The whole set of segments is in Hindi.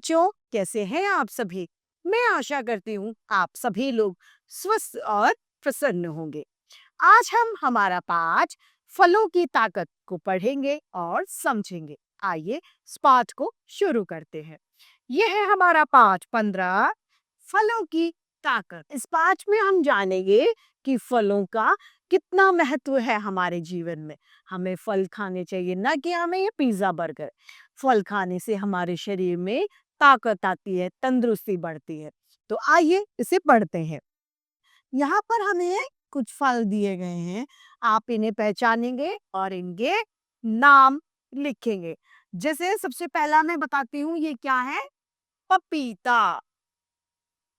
बच्चों, कैसे हैं आप सभी? मैं आशा करती हूँ आप सभी लोग स्वस्थ और प्रसन्न होंगे। आज हम हमारा पाठ फलों की ताकत को पढ़ेंगे और समझेंगे। आइए इस पाठ को शुरू करते हैं। यह है हमारा पाठ 15 फलों की ताकत। इस पाठ में हम जानेंगे कि फलों का कितना महत्व है हमारे जीवन में। हमें फल खाने चाहिए, ना कि हमें ये पिज्जा बर्गर। फल खाने से हमारे शरीर में ताकत आती है, तंदुरुस्ती बढ़ती है। तो आइए इसे पढ़ते हैं। यहाँ पर हमें कुछ फल दिए गए हैं। आप इन्हें पहचानेंगे और इनके नाम लिखेंगे। जैसे सबसे पहला मैं बताती हूँ, ये क्या है? पपीता।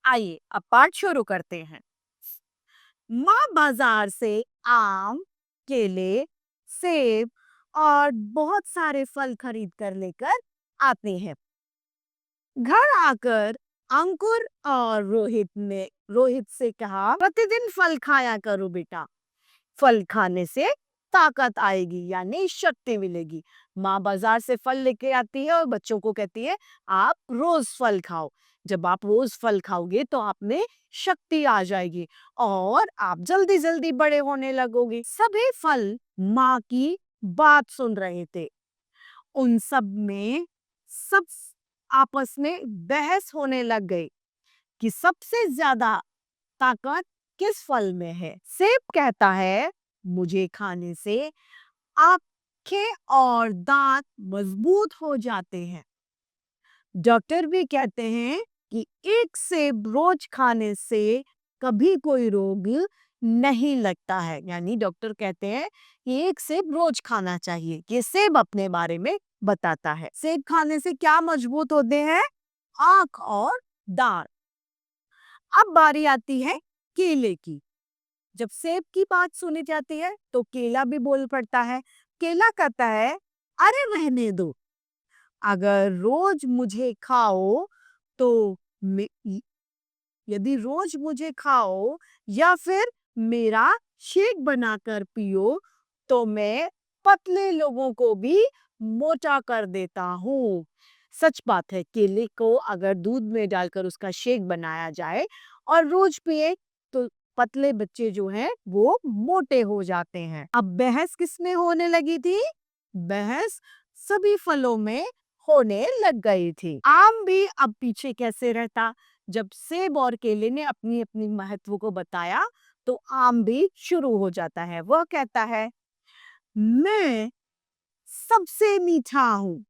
आइए अब पाठ शुरू करते हैं। माँ बाजार से आम, केले, सेब और बहुत सारे फल खरीद कर लेकर आते हैं। घर आकर अंकुर और रोहित से कहा, प्रतिदिन फल खाया करो बेटा। फल खाने से ताकत आएगी, यानी शक्ति मिलेगी। माँ बाजार से फल लेके आती है और बच्चों को कहती है आप रोज फल खाओ। जब आप रोज फल खाओगे तो आप में शक्ति आ जाएगी और आप जल्दी जल्दी बड़े होने लगोगे। सभी फल माँ की बात सुन रहे थे। उन सब आपस में बहस होने लग गई कि सबसे ज्यादा ताकत किस फल में है। सेब कहता है मुझे खाने से आंखें और दांत मजबूत हो जाते हैं। डॉक्टर भी कहते हैं कि एक सेब रोज खाने से कभी कोई रोग नहीं लगता है। यानी डॉक्टर कहते हैं कि एक सेब रोज खाना चाहिए। ये सेब अपने बारे में बताता है। सेब खाने से क्या मजबूत होते हैं? आंख और दांत। अब बारी आती है केले की। जब सेब की बात सुनी जाती है तो केला भी बोल पड़ता है। केला कहता है अरे रहने दो, अगर रोज मुझे खाओ तो यदि रोज मुझे खाओ या फिर मेरा शेक बनाकर पियो तो मैं पतले लोगों को भी मोटा कर देता हूँ। सच बात है, केले को अगर दूध में डालकर उसका शेक बनाया जाए और रोज पिए तो पतले बच्चे जो हैं वो मोटे हो जाते हैं। अब बहस किसमें होने लगी थी? बहस सभी फलों में होने लग गई थी। आम भी अब पीछे कैसे रहता? जब सेब और केले ने अपनी अपनी महत्व को बताया तो आम भी शुरू हो जाता है। वह कहता है मैं सबसे मीठा हूँ,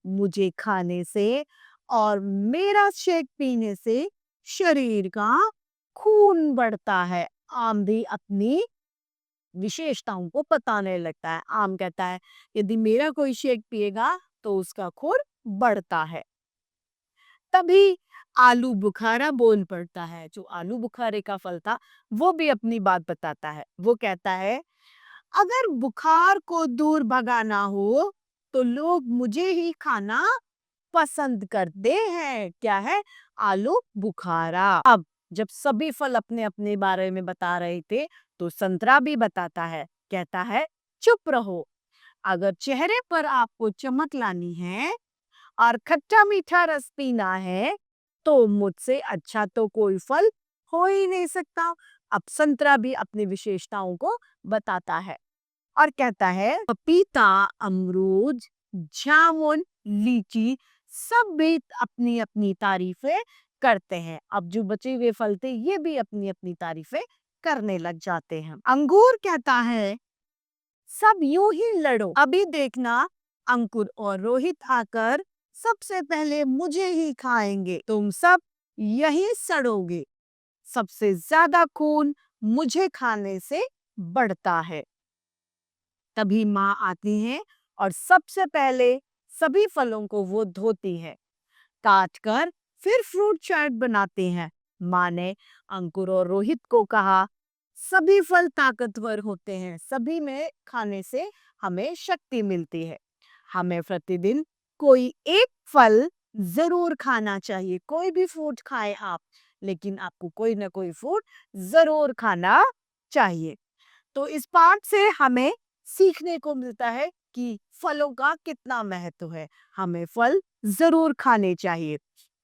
मुझे खाने से और मेरा शेक पीने से शरीर का खून बढ़ता है। आम भी अपनी विशेषताओं को बताने लगता है। आम कहता है यदि मेरा कोई शेक पिएगा तो उसका खून बढ़ता है। तभी आलू बुखारा बोल पड़ता है। जो आलू बुखारे का फल था वो भी अपनी बात बताता है। वो कहता है अगर बुखार को दूर भगाना हो तो लोग मुझे ही खाना पसंद करते हैं। क्या है? आलू बुखारा। अब जब सभी फल अपने अपने बारे में बता रहे थे तो संतरा भी बताता है। कहता है चुप रहो, अगर चेहरे पर आपको चमक लानी है और खट्टा मीठा रस पीना है तो मुझसे अच्छा तो कोई फल हो ही नहीं सकता। अब संतरा भी अपनी विशेषताओं को बताता है और कहता है पपीता, अमरूद, जामुन, लीची सब भी अपनी अपनी तारीफें करते हैं। अब जो बचे हुए फल थे ये भी अपनी अपनी तारीफें करने लग जाते हैं। अंगूर कहता है सब यूं ही लड़ो, अभी देखना अंकुर और रोहित आकर सबसे पहले मुझे ही खाएंगे, तुम सब यही सड़ोगे। सबसे ज्यादा खून मुझे खाने से बढ़ता है। तभी माँ आती है और सबसे पहले सभी फलों को वो धोती है, काट कर फिर फ्रूट चाट बनाते हैं। माँ ने अंकुर और रोहित को कहा सभी फल ताकतवर होते हैं, सभी में खाने से हमें शक्ति मिलती है। हमें प्रतिदिन कोई एक फल जरूर खाना चाहिए। कोई भी फ्रूट खाएं आप, लेकिन आपको कोई ना कोई फ्रूट जरूर खाना चाहिए। तो इस पाठ से हमें सीखने को मिलता है कि फलों का कितना महत्व है। हमें फल जरूर खाने चाहिए।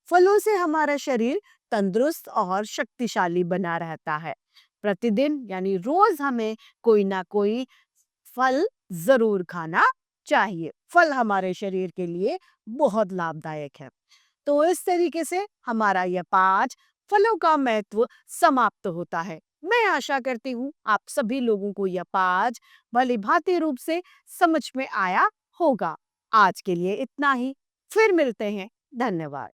फलों से हमारा शरीर तंदुरुस्त और शक्तिशाली बना रहता है। प्रतिदिन यानी रोज हमें कोई ना कोई फल जरूर खाना चाहिए। फल हमारे शरीर के लिए बहुत लाभदायक है। तो इस तरीके से हमारा यह 5 फलों का महत्व समाप्त होता है। मैं आशा करती हूँ आप सभी लोगों को यह 5 भली भांति रूप से समझ में आया होगा। आज के लिए इतना ही। फिर मिलते हैं। धन्यवाद।